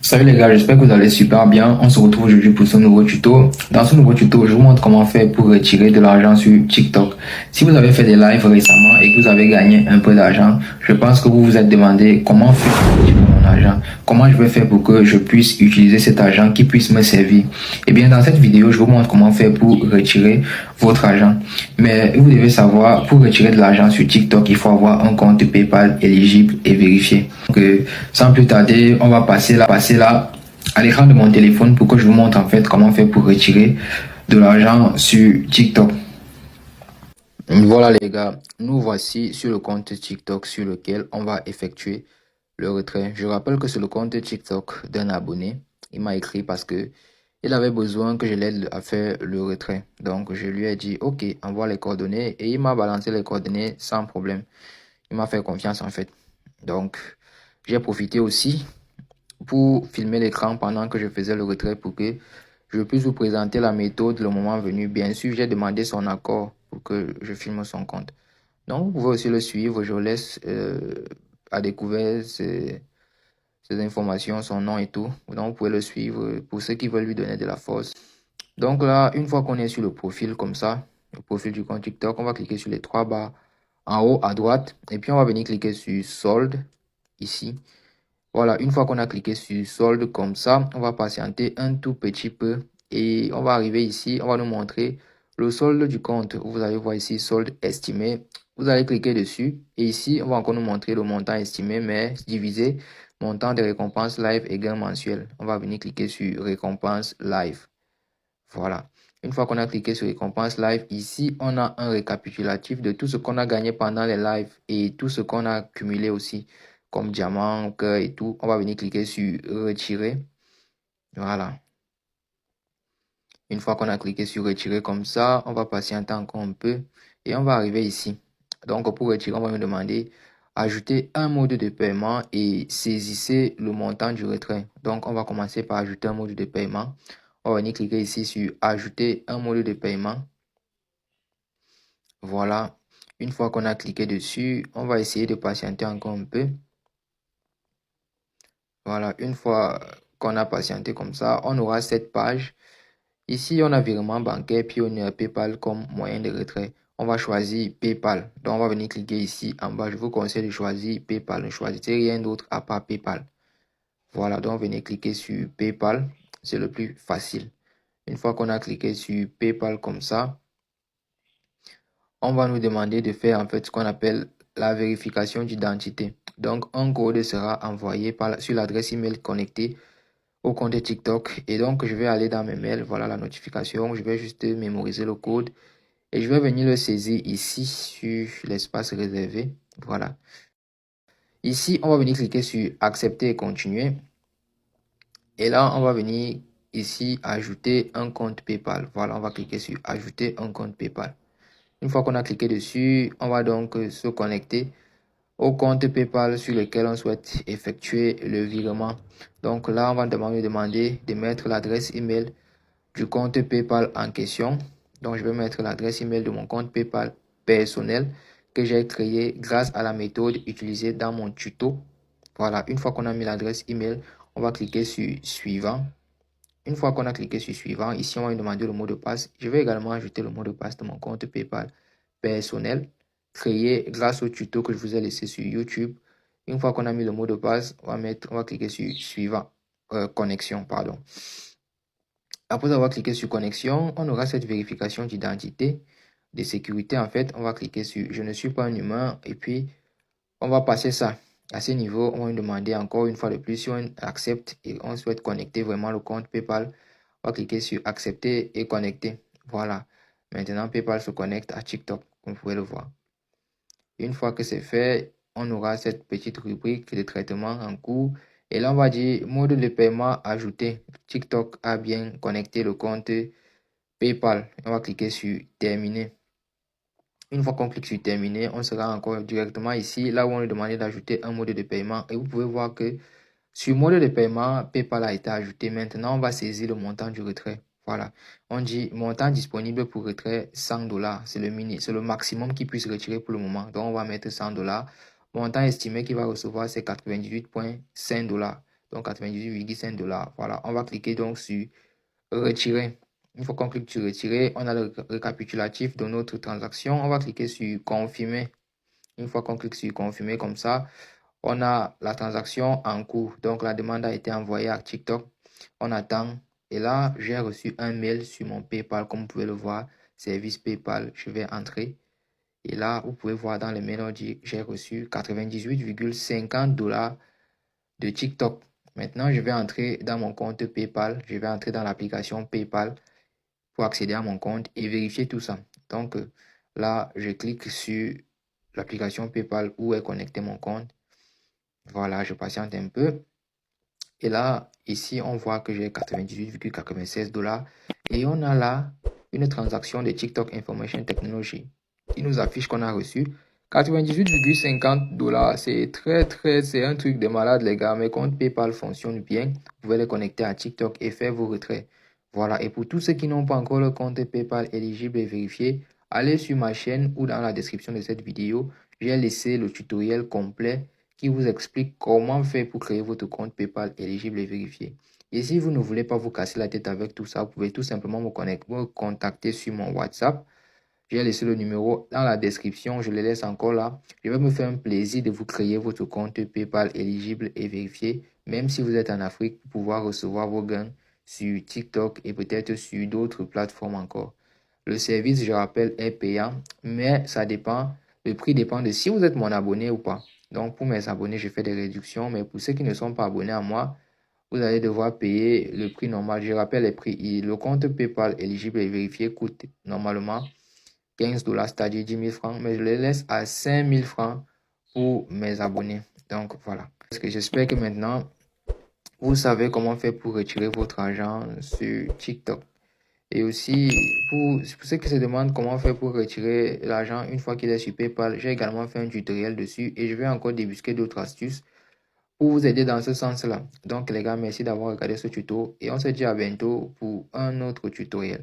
Salut les gars, j'espère que vous allez super bien. On se retrouve aujourd'hui pour ce nouveau tuto. Dans ce nouveau tuto, je vous montre comment faire pour retirer de l'argent sur TikTok. Si vous avez fait des lives récemment et que vous avez gagné un peu d'argent, je pense que vous vous êtes demandé comment faire pour retirer mon argent. Comment je vais faire pour que je puisse utiliser cet argent qui puisse me servir. Eh bien, dans cette vidéo, je vous montre comment faire pour retirer votre argent. Mais vous devez savoir, pour retirer de l'argent sur TikTok, il faut avoir un compte PayPal éligible et vérifié. Donc, sans plus tarder, on va passer là à l'écran de mon téléphone pour que je vous montre en fait comment faire pour retirer de l'argent sur TikTok. Voilà les gars, nous voici sur le compte TikTok sur lequel on va effectuer le retrait. Je rappelle que c'est le compte TikTok d'un abonné. Il m'a écrit parce que il avait besoin que je l'aide à faire le retrait. Donc je lui ai dit ok, envoie les coordonnées et il m'a balancé les coordonnées sans problème. Il m'a fait confiance en fait. Donc j'ai profité aussi pour filmer l'écran pendant que je faisais le retrait pour que je puisse vous présenter la méthode le moment venu. Bien sûr, j'ai demandé son accord pour que je filme son compte. Donc, vous pouvez aussi le suivre. Je vous laisse à découvert ces informations, son nom et tout. Donc, vous pouvez le suivre pour ceux qui veulent lui donner de la force. Donc là, une fois qu'on est sur le profil comme ça, le profil du compte TikTok, on va cliquer sur les trois barres en haut à droite. Et puis, on va venir cliquer sur solde ici. Voilà, une fois qu'on a cliqué sur solde comme ça, on va patienter un tout petit peu et on va arriver ici, on va nous montrer le solde du compte. Vous allez voir ici solde estimé. Vous allez cliquer dessus et ici, on va encore nous montrer le montant estimé, mais divisé montant des récompenses live et gain mensuel. On va venir cliquer sur récompense live. Voilà. Une fois qu'on a cliqué sur récompense live, ici, on a un récapitulatif de tout ce qu'on a gagné pendant les lives et tout ce qu'on a cumulé aussi, comme diamant, cœur et tout. On va venir cliquer sur retirer. Voilà. Une fois qu'on a cliqué sur retirer comme ça, on va patienter encore un peu et on va arriver ici. Donc, pour retirer, on va me demander ajouter un mode de paiement et saisissez le montant du retrait. Donc, on va commencer par ajouter un mode de paiement. On va venir cliquer ici sur ajouter un mode de paiement. Voilà. Une fois qu'on a cliqué dessus, on va essayer de patienter encore un peu. Voilà. Une fois qu'on a patienté comme ça, on aura cette page. Ici, on a virement bancaire, puis on a PayPal comme moyen de retrait. On va choisir PayPal. Donc, on va venir cliquer ici en bas. Je vous conseille de choisir PayPal. Ne choisissez rien d'autre à part PayPal. Voilà. Donc, venez cliquer sur PayPal. C'est le plus facile. Une fois qu'on a cliqué sur PayPal comme ça, on va nous demander de faire en fait ce qu'on appelle la vérification d'identité. Donc, un code sera envoyé sur l'adresse email connectée au compte TikTok. Et donc, je vais aller dans mes mails. Voilà la notification. Je vais juste mémoriser le code et je vais venir le saisir ici sur l'espace réservé. Voilà. Ici, on va venir cliquer sur accepter et continuer. Et là, on va venir ici ajouter un compte PayPal. Voilà, on va cliquer sur ajouter un compte PayPal. Une fois qu'on a cliqué dessus, on va donc se connecter au compte PayPal sur lequel on souhaite effectuer le virement. Donc là, on va demander de mettre l'adresse email du compte PayPal en question. Donc je vais mettre l'adresse email de mon compte PayPal personnel que j'ai créé grâce à la méthode utilisée dans mon tuto. Voilà, une fois qu'on a mis l'adresse email, on va cliquer sur suivant. Une fois qu'on a cliqué sur suivant, ici on va me demander le mot de passe. Je vais également ajouter le mot de passe de mon compte PayPal personnel créé grâce au tuto que je vous ai laissé sur YouTube. Une fois qu'on a mis le mot de passe, on va cliquer sur suivant, connexion, pardon. Après avoir cliqué sur connexion, on aura cette vérification d'identité, de sécurité. En fait, on va cliquer sur je ne suis pas un humain et puis on va passer ça. À ce niveau, on va nous demander encore une fois de plus si on accepte et on souhaite connecter vraiment le compte PayPal. On va cliquer sur accepter et connecter. Voilà. Maintenant, PayPal se connecte à TikTok, comme vous pouvez le voir. Une fois que c'est fait, on aura cette petite rubrique de traitement en cours. Et là, on va dire mode de paiement ajouté. TikTok a bien connecté le compte PayPal. On va cliquer sur terminer. Une fois qu'on clique sur terminer, on sera encore directement ici, là où on nous demande d'ajouter un mode de paiement. Et vous pouvez voir que sur mode de paiement, PayPal a été ajouté. Maintenant, on va saisir le montant du retrait. Voilà. On dit montant disponible pour retrait 100 dollars. C'est le maximum qu'il puisse retirer pour le moment. Donc, on va mettre 100 dollars. Montant estimé qu'il va recevoir, c'est 98,5 dollars. donc 98,5 $. Voilà, on va cliquer donc sur retirer. Une fois qu'on clique sur retirer, on a le récapitulatif de notre transaction. On va cliquer sur confirmer. Une fois qu'on clique sur confirmer comme ça, on a la transaction en cours. Donc la demande a été envoyée à TikTok. On attend. Et là, j'ai reçu un mail sur mon PayPal. Comme vous pouvez le voir, service PayPal. Je vais entrer. Et là, vous pouvez voir dans le mail, on dit j'ai reçu 98,50 $ de TikTok. Maintenant, je vais entrer dans mon compte PayPal. Je vais entrer dans l'application PayPal pour accéder à mon compte et vérifier tout ça. Donc là, je clique sur l'application PayPal où est connecté mon compte. Voilà, je patiente un peu. Et là, ici, on voit que j'ai 98,96 $ et on a là une transaction de TikTok Information Technology qui nous affiche qu'on a reçu 98,50 $. C'est un truc de malade, les gars. Mes comptes PayPal fonctionnent bien. Vous pouvez les connecter à TikTok et faire vos retraits. Voilà. Et pour tous ceux qui n'ont pas encore le compte PayPal éligible et vérifié, allez sur ma chaîne ou dans la description de cette vidéo. J'ai laissé le tutoriel complet qui vous explique comment faire pour créer votre compte PayPal éligible et vérifié. Et si vous ne voulez pas vous casser la tête avec tout ça, vous pouvez tout simplement me contacter sur mon WhatsApp. J'ai laissé le numéro dans la description, je le laisse encore là. Je vais me faire un plaisir de vous créer votre compte PayPal éligible et vérifié, même si vous êtes en Afrique, pour pouvoir recevoir vos gains sur TikTok et peut-être sur d'autres plateformes encore. Le service, je rappelle, est payant, mais ça dépend. Le prix dépend de si vous êtes mon abonné ou pas. Donc, pour mes abonnés, je fais des réductions, mais pour ceux qui ne sont pas abonnés à moi, vous allez devoir payer le prix normal. Je rappelle les prix. Le compte PayPal éligible et vérifié coûte normalement 15 $, c'est-à-dire 10 000 francs, mais je les laisse à 5 000 francs pour mes abonnés. Donc, voilà. Parce que j'espère que maintenant, vous savez comment faire pour retirer votre argent sur TikTok. Et aussi, pour ceux qui se demandent comment faire pour retirer l'argent une fois qu'il est sur PayPal, j'ai également fait un tutoriel dessus et je vais encore débusquer d'autres astuces pour vous aider dans ce sens-là. Donc les gars, merci d'avoir regardé ce tuto et on se dit à bientôt pour un autre tutoriel.